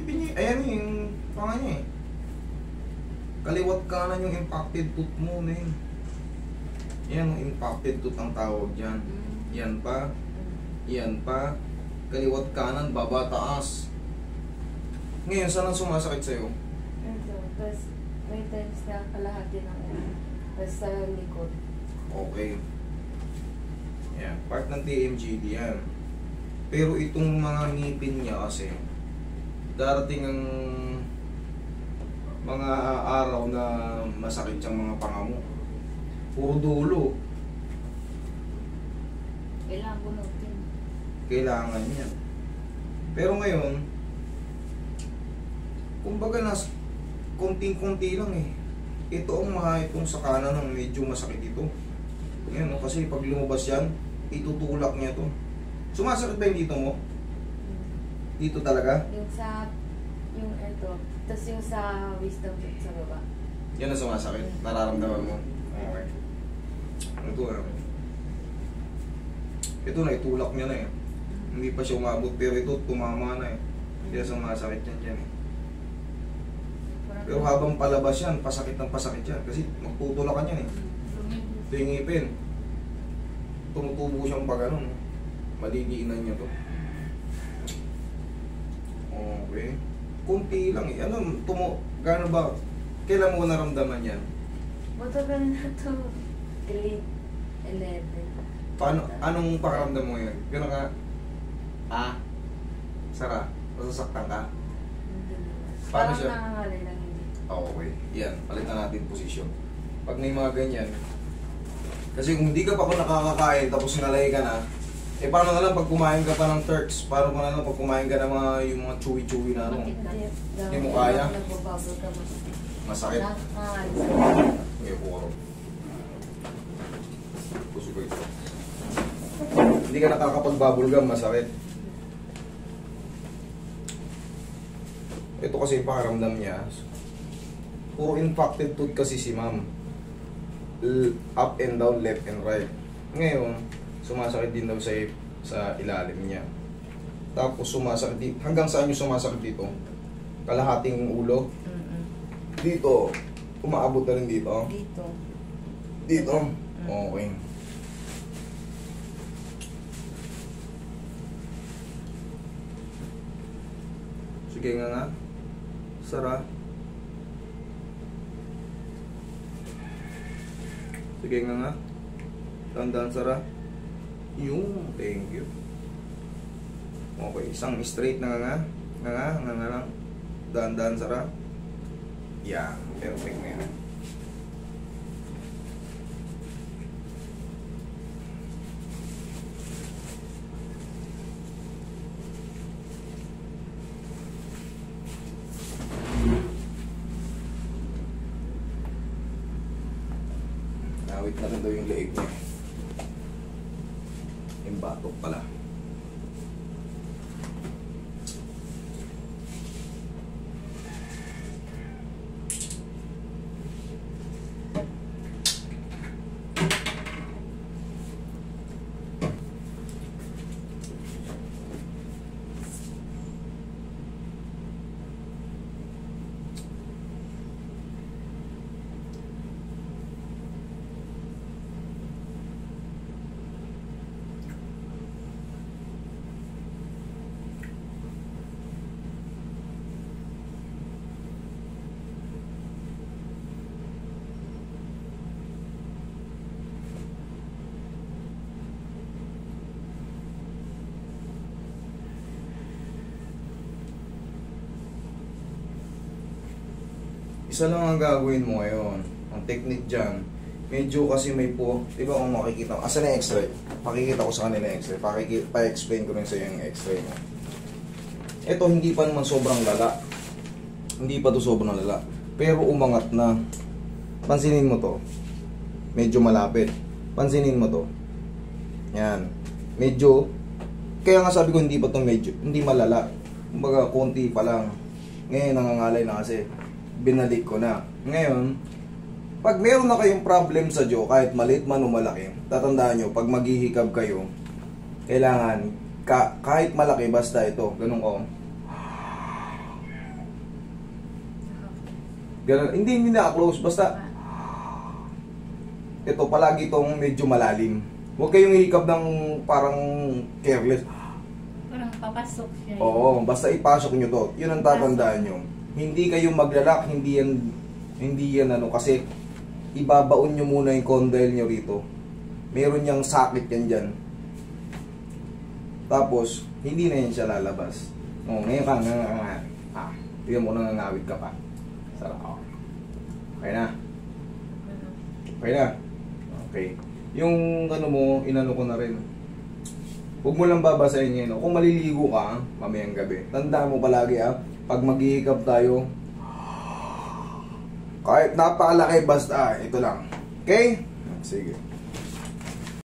ngipin niya. Ayan yung panga niya eh. Kaliwat kanan yung impacted tooth mo na yun. Yan ang impacted tooth ang tawag dyan. Yan pa. Yan pa. Kaliwat kanan, baba, taas. Ngayon, saan ang sumasakit sa'yo? Ito, tapos may times na kalahati ng tapos sa likod. Okay. Yan, part ng TMGD yan. Pero itong mga ngipin niya kasi, darating ang mga araw na masakit yung mga panga mo. Puro dulo. Kailangan bunutin. Kailangan yan. Pero ngayon, kumbaga nas konting-konti lang eh. Ito ang itong sa kanan ng medyo masakit ito. Yan, no? Kasi pag lumabas yan, itutulak niya to. Sumasakit ba yung dito mo? Dito talaga? Yung ito, tapos yung sa wisdom tooth sa baba. Yan ang sumasakit. Nararamdaman mo? Okay. Ito na. Ito na, itulak niya na eh. Hindi pa siya umabot, pero ito tumama na eh. Kaya sumasakit yan dyan eh. Pero habang palabas yan, pasakit ng pasakit yan. Kasi magtutulakan yan eh. Ito yung ngipin. Tumutubo siyang pag ano. Maligiinan niya to. Okay. Kunti lang eh. Ano, gano'n ba? Kailan mo naramdaman yan? Matagal na to. Grade 11. Paano, anong pakiramdam mo yan? Gano'n ka? Sara? Masasaktan ka? Paano Parang siya? nangangalay lang hindi. Okay. Yan. Palitan natin posisyon. Pag may mga ganyan, kasi kung hindi ka pa nakakakain tapos nalay ka na, eh paano na lang pag kumain ka pa ng Turks? Paano mo na lang pag kumain ka ng mga, yung mga chewy-chewy na ano? Hindi mo kaya? Masakit? Ngayon po ako. Puso ko ito. Hindi ka nakakapag-bubble gum, masakit. Ito kasi yung pakiramdam niya. Puro impacted tooth kasi si ma'am. Up and down, left and right. Ngayon, sumasakit din daw sa ilalim niya. Tapos sumasakit dito. Hanggang saan yung sumasakit dito? Kalahating ulo. Dito. Umaabot na rin dito. Dito. Dito. Okay. Sige nga. Sara. Sige nga. Tandaan, Sara. Yung, thank you. Okay, isang straight na nga. Nga lang. Dahan-dahan, Sara. Yan, perfect na yan. Nawit na rin daw yung leeg niya. Yung batok pala. Isa lang ang gagawin mo ngayon. Ang technique dyan, medyo kasi may po, di ba kung makikita, asa na yung x-ray? Pakikita ko sa kanila yung x-ray. Pa-explain ko rin sa iyo yung x-ray mo. Ito, hindi pa naman sobrang lala. Hindi pa to sobrang lala. Pero umangat na. Pansinin mo to. Medyo malapit. Pansinin mo to. Yan. Medyo, kaya nga sabi ko hindi pa to medyo, hindi malala. Kumbaga, konti pa lang. Ngayon, nangangalay na kasi. Binalik ko na. Ngayon, pag meron na kayong problem sa jaw, kahit maliit man o malaki, tatandaan nyo, pag maghihikab kayo, kailangan, kahit malaki, basta ito, ganun ko. Ganun. Hindi naka-close. Basta, ito palagi itong medyo malalim. Huwag kayong hikab ng parang careless. Parang papasok siya. Oo, basta ipasok nyo to. Yun ang tatandaan nyo. Hindi kayo maglalak, hindi yan ano, kasi ibabaon nyo muna yung condyle nyo rito. Meron niyang sakit yan dyan. Tapos, hindi na yan siya lalabas. O, ngayon ka, tignan mo na nangawit ka pa. Sarap ako. Okay na? Okay na? Okay. Yung ano mo, inano ko na rin. Huwag mo lang babasahin yun. Kung maliligo ka, mamayang gabi, tandaan mo palagi pag maghihikab tayo, kahit napakalaki basta, ito lang. Okay? Sige.